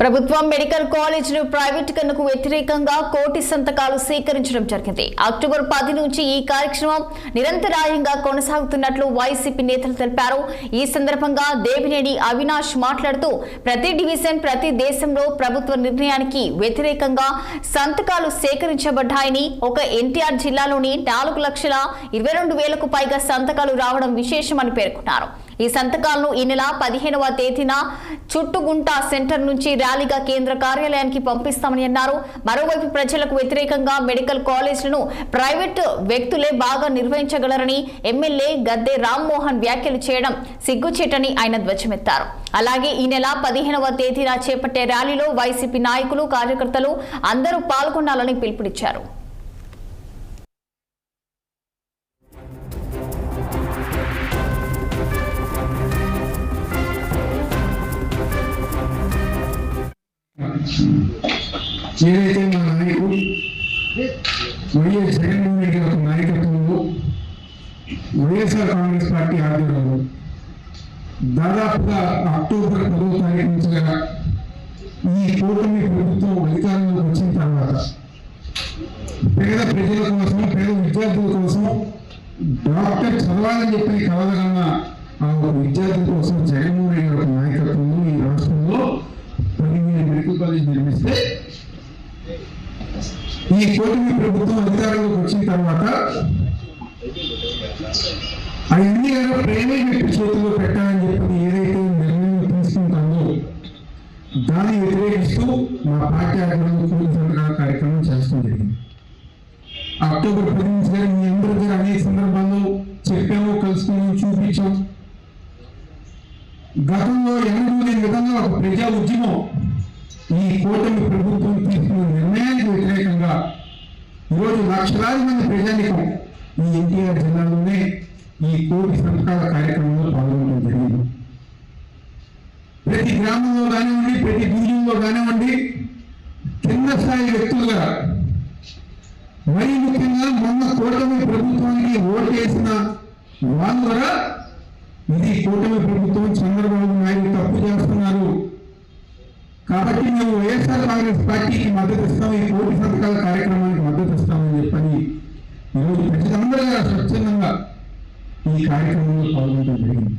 ప్రభుత్వం మెడికల్ కాలేజీలు ప్రైవేటీకరణకు వ్యతిరేకంగా కోటి సంతకాలు సేకరించడం జరిగింది. అక్టోబర్ 10 నుంచి ఈ కార్యక్రమం నిరంతరాయంగా కొనసాగుతున్నట్లు వైసీపీ నేతలు తెలిపారు. ఈ సందర్భంగా దేవినేని అవినాష్ మాట్లాడుతూ ప్రతి డివిజన్ ప్రతి దేశంలో ప్రభుత్వ నిర్ణయానికి వ్యతిరేకంగా సంతకాలు సేకరించబడ్డాయని, ఒక ఎన్టీఆర్ జిల్లాలోని 4,22,000కు పైగా సంతకాలు రావడం విశేషమని పేర్కొన్నారు. ఈ సంతకాలను ఈ నెల 15వ తేదీన చుట్టుగుంట సెంటర్ నుంచి ర్యాలీగా కేంద్ర కార్యాలయానికి పంపిస్తామని అన్నారు. మరోవైపు ప్రజలకు వ్యతిరేకంగా మెడికల్ కాలేజీలను ప్రైవేట్ వ్యక్తులే బాగా నిర్వహించగలరని ఎమ్మెల్యే గద్దె రామ్మోహన్ వ్యాఖ్యలు చేయడం సిగ్గుచేటని ఆయన ధ్వజమెత్తారు. అలాగే ఈ నెల 15వ తేదీన చేపట్టే ర్యాలీలో వైసీపీ నాయకులు, కార్యకర్తలు అందరూ పాల్గొనాలని పిలుపునిచ్చారు. ఏదైతే మా నాయకుడు వైఎస్ జగన్మోహన్ రెడ్డి గారి నాయకత్వంలో వైఎస్ఆర్ కాంగ్రెస్ పార్టీ ఆధ్వర్యంలో దాదాపుగా అక్టోబర్ 10వ తారీఖు నుంచి ఈ కూటమి ప్రభుత్వం అధికారంలోకి వచ్చిన తర్వాత పేద ప్రజల కోసం, పేద విద్యార్థుల కోసం, డాక్టర్ చదవాలని చెప్పి కలదగన్న ఆ విద్యార్థుల కోసం జగన్మోహన్ రెడ్డి గారి నాయకత్వంలో ఈ రాష్ట్రంలో 10,000 మెడికల్ కాలేజ్ నిర్మిస్తే ఈ కూటమి ప్రభుత్వం అధికారంలోకి వచ్చిన తర్వాత అవన్నీ కూడా ప్రైవేట్ చేతుల్లో పెట్టాలని చెప్పి ఏదైతే నిర్ణయం తీసుకుంటామో దాన్ని వ్యతిరేకిస్తూ మా పార్టీ ఆధ్వర్యంలో కోటి సంతకాల కార్యక్రమం చేస్తూ జరిగింది. అక్టోబర్ 10 నుంచి మీ అందరి దగ్గర అనేక సందర్భాల్లో చెప్పాము, కలుసుకున్నాం, చూపించాం. గతంలో ఎన్నడూ లేని విధంగా ఒక ప్రజా ఉద్యమం ఈ కూటమి ప్రభుత్వం తీసుకున్న నిర్ణయానికి వ్యతిరేకంగా ఈరోజు లక్షలాది మంది ప్రజానికం ఈ ఎన్టీఆర్ జిల్లాలోనే ఈ కోటి సంతకాల కార్యక్రమంలో పాల్గొనడం జరిగింది. ప్రతి గ్రామంలో కానివ్వండి, ప్రతి డివిజన్లో కానివ్వండి, కింద స్థాయి వ్యక్తులుగా, మరీ ముఖ్యంగా మొన్న కూటమి ప్రభుత్వానికి ఓటు వేసిన వాళ్ళు కూడా ఇది కూటమి ప్రభుత్వం, చంద్రబాబు నాయుడు తప్పు చేస్తున్నారు కాబట్టి మేము వైఎస్ఆర్ కాంగ్రెస్ పార్టీకి మద్దతు ఇస్తాం, ఈ కోటి సంతకాల కార్యక్రమానికి మద్దతు ఇస్తామని చెప్పని ఈరోజు ప్రజలందరూ స్వచ్ఛందంగా ఈ కార్యక్రమంలో పాల్గొనడం జరిగింది.